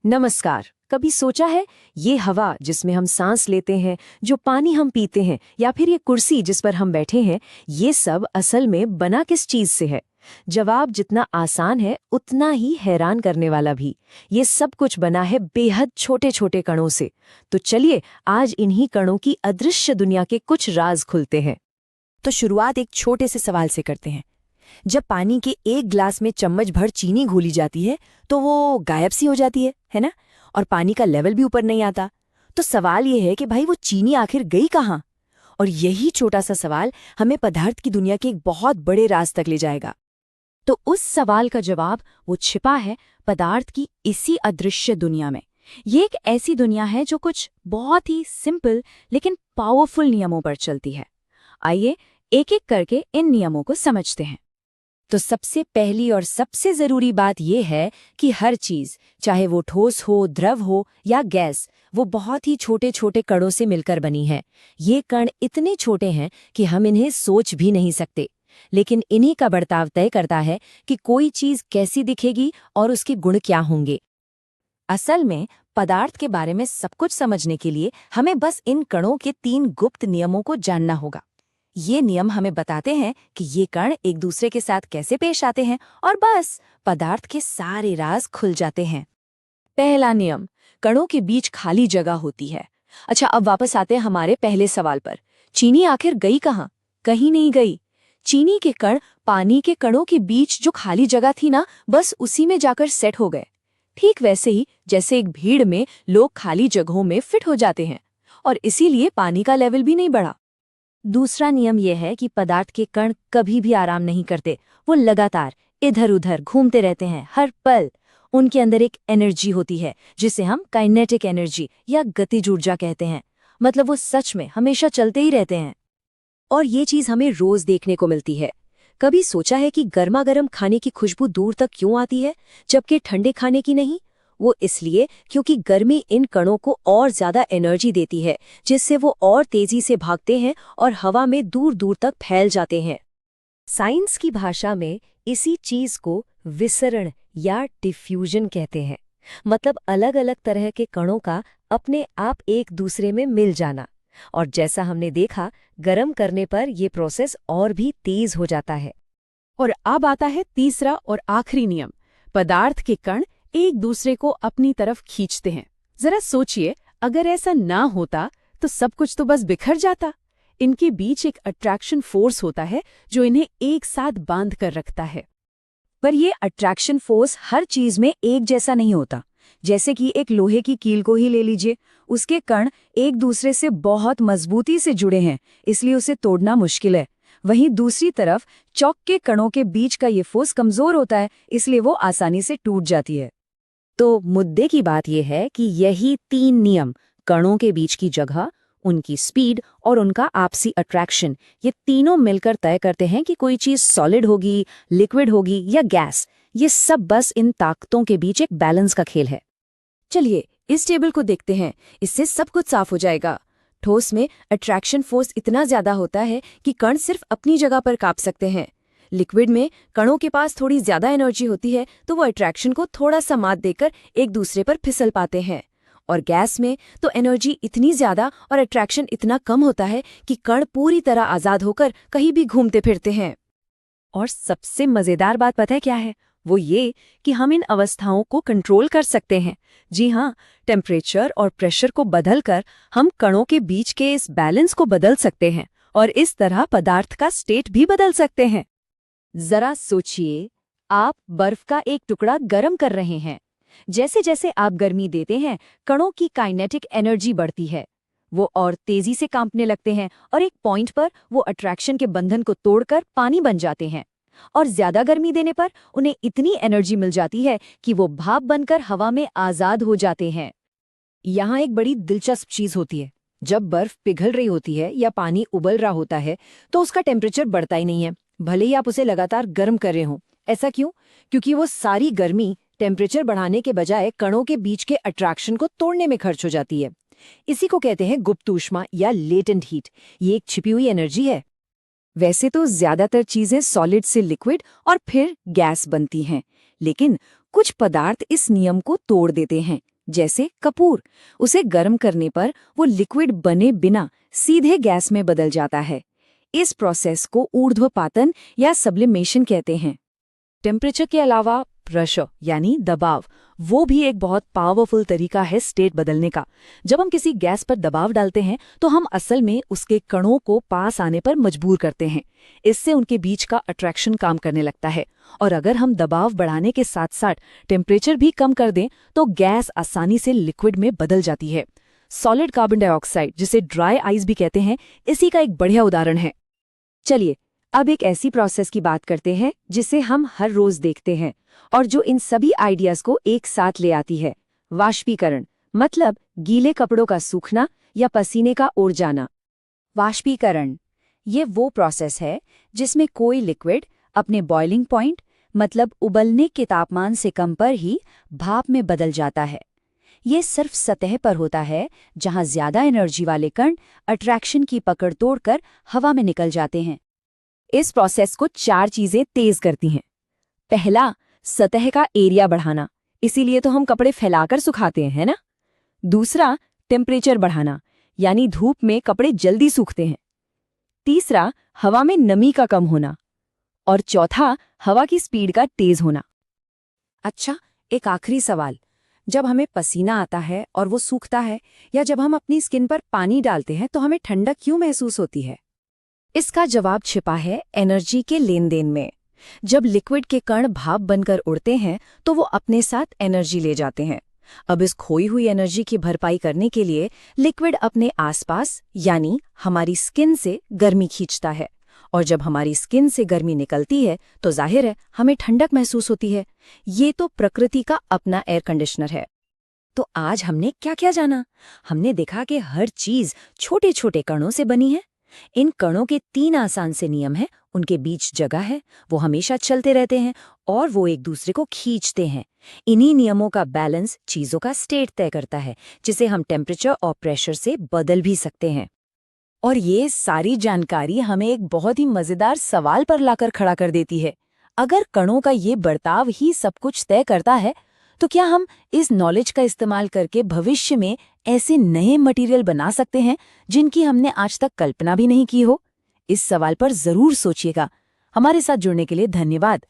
नमस्कार। कभी सोचा है ये हवा जिसमें हम सांस लेते हैं, जो पानी हम पीते हैं या फिर ये कुर्सी जिस पर हम बैठे हैं, ये सब असल में बना किस चीज से है? जवाब जितना आसान है उतना ही हैरान करने वाला भी। ये सब कुछ बना है बेहद छोटे छोटे कणों से। तो चलिए आज इन्हीं कणों की अदृश्य दुनिया के कुछ राज खुलते हैं। तो शुरुआत एक छोटे से सवाल से करते हैं। जब पानी के एक ग्लास में चम्मच भर चीनी घोली जाती है तो वो गायब सी हो जाती है ना? और पानी का लेवल भी ऊपर नहीं आता। तो सवाल ये है कि भाई वो चीनी आखिर गई कहाँ? और यही छोटा सा सवाल हमें पदार्थ की दुनिया के एक बहुत बड़े राज तक ले जाएगा। तो उस सवाल का जवाब वो छिपा है पदार्थ की इसी अदृश्य दुनिया में। ये एक ऐसी दुनिया है जो कुछ बहुत ही सिंपल लेकिन पावरफुल नियमों पर चलती है। आइए एक एक करके इन नियमों को समझते हैं। तो सबसे पहली और सबसे जरूरी बात यह है कि हर चीज, चाहे वो ठोस हो, द्रव हो या गैस, वो बहुत ही छोटे छोटे कणों से मिलकर बनी है। ये कण इतने छोटे हैं कि हम इन्हें सोच भी नहीं सकते, लेकिन इन्हीं का बर्ताव तय करता है कि कोई चीज कैसी दिखेगी और उसके गुण क्या होंगे। असल में पदार्थ के बारे में सब कुछ समझने के लिए हमें बस इन कणों के 3 गुप्त नियमों को जानना होगा। ये नियम हमें बताते हैं कि ये कण एक दूसरे के साथ कैसे पेश आते हैं और बस पदार्थ के सारे राज खुल जाते हैं। पहला नियम, कणों के बीच खाली जगह होती है। अच्छा, अब वापस आते हैं हमारे पहले सवाल पर। चीनी आखिर गई कहाँ? कहीं नहीं गई। चीनी के कण पानी के कणों के बीच जो खाली जगह थी ना, बस उसी में जाकर सेट हो गए। ठीक वैसे ही जैसे एक भीड़ में लोग खाली जगहों में फिट हो जाते हैं, और इसीलिए पानी का लेवल भी नहीं बढ़ा। दूसरा नियम यह है कि पदार्थ के कण कभी भी आराम नहीं करते। वो लगातार इधर उधर घूमते रहते हैं हर पल। उनके अंदर एक एनर्जी होती है जिसे हम काइनेटिक एनर्जी या गतिज ऊर्जा कहते हैं। मतलब वो सच में हमेशा चलते ही रहते हैं। और ये चीज हमें रोज देखने को मिलती है। कभी सोचा है कि गर्मा गर्म खाने की खुशबू दूर तक क्यों आती है जबकि ठंडे खाने की नहीं? वो इसलिए क्योंकि गर्मी इन कणों को और ज्यादा एनर्जी देती है, जिससे वो और तेजी से भागते हैं और हवा में दूर दूर तक फैल जाते हैं। साइंस की भाषा में इसी चीज को विसरण या डिफ्यूजन कहते हैं। मतलब अलग अलग तरह के कणों का अपने आप एक दूसरे में मिल जाना। और जैसा हमने देखा, गर्म करने पर यह प्रोसेस और भी तेज हो जाता है। और अब आता है तीसरा और आखिरी नियम। पदार्थ के कण एक दूसरे को अपनी तरफ खींचते हैं। जरा सोचिए, अगर ऐसा ना होता तो सब कुछ तो बस बिखर जाता। इनके बीच एक अट्रैक्शन फोर्स होता है जो इन्हें एक साथ बांध कर रखता है। पर ये अट्रैक्शन फोर्स हर चीज में एक जैसा नहीं होता। जैसे कि एक लोहे की कील को ही ले लीजिए, उसके कण एक दूसरे से बहुत मजबूती से जुड़े हैं, इसलिए उसे तोड़ना मुश्किल है। वहीं दूसरी तरफ चॉक के कणों के बीच का ये फोर्स कमजोर होता है, इसलिए वो आसानी से टूट जाती है। तो मुद्दे की बात यह है कि यही 3 नियम, कणों के बीच की जगह, उनकी स्पीड और उनका आपसी अट्रैक्शन, ये तीनों मिलकर तय करते हैं कि कोई चीज सॉलिड होगी, लिक्विड होगी या गैस। ये सब बस इन ताकतों के बीच एक बैलेंस का खेल है। चलिए इस टेबल को देखते हैं, इससे सब कुछ साफ हो जाएगा। ठोस में अट्रैक्शन फोर्स इतना ज्यादा होता है कि कण सिर्फ अपनी जगह पर कांप सकते हैं। लिक्विड में कणों के पास थोड़ी ज्यादा एनर्जी होती है, तो वो अट्रैक्शन को थोड़ा सा मात देकर एक दूसरे पर फिसल पाते हैं। और गैस में तो एनर्जी इतनी ज्यादा और अट्रैक्शन इतना कम होता है कि कण पूरी तरह आजाद होकर कहीं भी घूमते फिरते हैं। और सबसे मजेदार बात पता है क्या है? वो ये कि हम इन अवस्थाओं को कंट्रोल कर सकते हैं। जी हाँ, टेम्परेचर और प्रेशर को बदलकर हम कणों के बीच के इस बैलेंस को बदल सकते हैं और इस तरह पदार्थ का स्टेट भी बदल सकते हैं। जरा सोचिए, आप बर्फ का एक टुकड़ा गर्म कर रहे हैं। जैसे जैसे आप गर्मी देते हैं, कणों की काइनेटिक एनर्जी बढ़ती है। वो और तेजी से कांपने लगते हैं और एक पॉइंट पर वो अट्रैक्शन के बंधन को तोड़कर पानी बन जाते हैं। और ज्यादा गर्मी देने पर उन्हें इतनी एनर्जी मिल जाती है कि वो भाप बनकर हवा में आजाद हो जाते हैं। यहाँ एक बड़ी दिलचस्प चीज होती है। जब बर्फ पिघल रही होती है या पानी उबल रहा होता है, तो उसका टेम्परेचर बढ़ता ही नहीं है, भले ही आप उसे लगातार गर्म कर रहे हों। ऐसा क्यों? क्योंकि वो सारी गर्मी टेम्परेचर बढ़ाने के बजाय कणों के बीच के अट्रैक्शन को तोड़ने में खर्च हो जाती है। इसी को कहते हैं गुप्त ऊष्मा या लेटेंट हीट। ये एक छिपी हुई एनर्जी है। वैसे तो ज्यादातर चीजें सॉलिड से लिक्विड और फिर गैस बनती हैं, लेकिन कुछ पदार्थ इस नियम को तोड़ देते हैं, जैसे कपूर। उसे गर्म करने पर वो लिक्विड बने बिना सीधे गैस में बदल जाता है। इस प्रोसेस को ऊर्ध्वपातन या सब्लिमेशन कहते हैं। टेम्परेचर के अलावा प्रेशर यानी दबाव, वो भी एक बहुत पावरफुल तरीका है स्टेट बदलने का। जब हम किसी गैस पर दबाव डालते हैं तो हम असल में उसके कणों को पास आने पर मजबूर करते हैं। इससे उनके बीच का अट्रैक्शन काम करने लगता है, और अगर हम दबाव बढ़ाने के साथ साथ टेम्परेचर भी कम कर दें तो गैस आसानी से लिक्विड में बदल जाती है। सॉलिड कार्बन डाइऑक्साइड, जिसे ड्राई आइस भी कहते हैं, इसी का एक बढ़िया उदाहरण है। चलिए अब एक ऐसी प्रोसेस की बात करते हैं जिसे हम हर रोज देखते हैं और जो इन सभी आइडियाज को एक साथ ले आती है। वाष्पीकरण, मतलब गीले कपड़ों का सूखना या पसीने का उड़ जाना। वाष्पीकरण ये वो प्रोसेस है जिसमें कोई लिक्विड अपने बॉइलिंग पॉइंट, मतलब उबलने के तापमान से कम पर ही भाप में बदल जाता है। ये सिर्फ सतह पर होता है जहां ज्यादा एनर्जी वाले कण अट्रैक्शन की पकड़ तोड़कर हवा में निकल जाते हैं। इस प्रोसेस को 4 चीजें तेज करती हैं। पहला, सतह का एरिया बढ़ाना, इसीलिए तो हम कपड़े फैलाकर सुखाते हैं, है ना। दूसरा, टेम्परेचर बढ़ाना, यानी धूप में कपड़े जल्दी सूखते हैं। तीसरा, हवा में नमी का कम होना। और चौथा, हवा की स्पीड का तेज होना। अच्छा, एक आखिरी सवाल, जब हमें पसीना आता है और वो सूखता है, या जब हम अपनी स्किन पर पानी डालते हैं तो हमें ठंडक क्यों महसूस होती है? इसका जवाब छिपा है एनर्जी के लेन देन में। जब लिक्विड के कण भाप बनकर उड़ते हैं तो वो अपने साथ एनर्जी ले जाते हैं। अब इस खोई हुई एनर्जी की भरपाई करने के लिए लिक्विड अपने आसपास यानी हमारी स्किन से गर्मी खींचता है, और जब हमारी स्किन से गर्मी निकलती है तो जाहिर है हमें ठंडक महसूस होती है। ये तो प्रकृति का अपना एयर कंडीशनर है। तो आज हमने क्या क्या जाना? हमने देखा कि हर चीज छोटे छोटे कणों से बनी है। इन कणों के 3 आसान से नियम हैं, उनके बीच जगह है, वो हमेशा चलते रहते हैं और वो एक दूसरे को खींचते हैं। इन्हीं नियमों का बैलेंस चीजों का स्टेट तय करता है, जिसे हम टेम्परेचर और प्रेशर से बदल भी सकते हैं। और ये सारी जानकारी हमें एक बहुत ही मजेदार सवाल पर लाकर खड़ा कर देती है। अगर कणों का ये बर्ताव ही सब कुछ तय करता है, तो क्या हम इस नॉलेज का इस्तेमाल करके भविष्य में ऐसे नए मटेरियल बना सकते हैं जिनकी हमने आज तक कल्पना भी नहीं की हो? इस सवाल पर जरूर सोचिएगा। हमारे साथ जुड़ने के लिए धन्यवाद।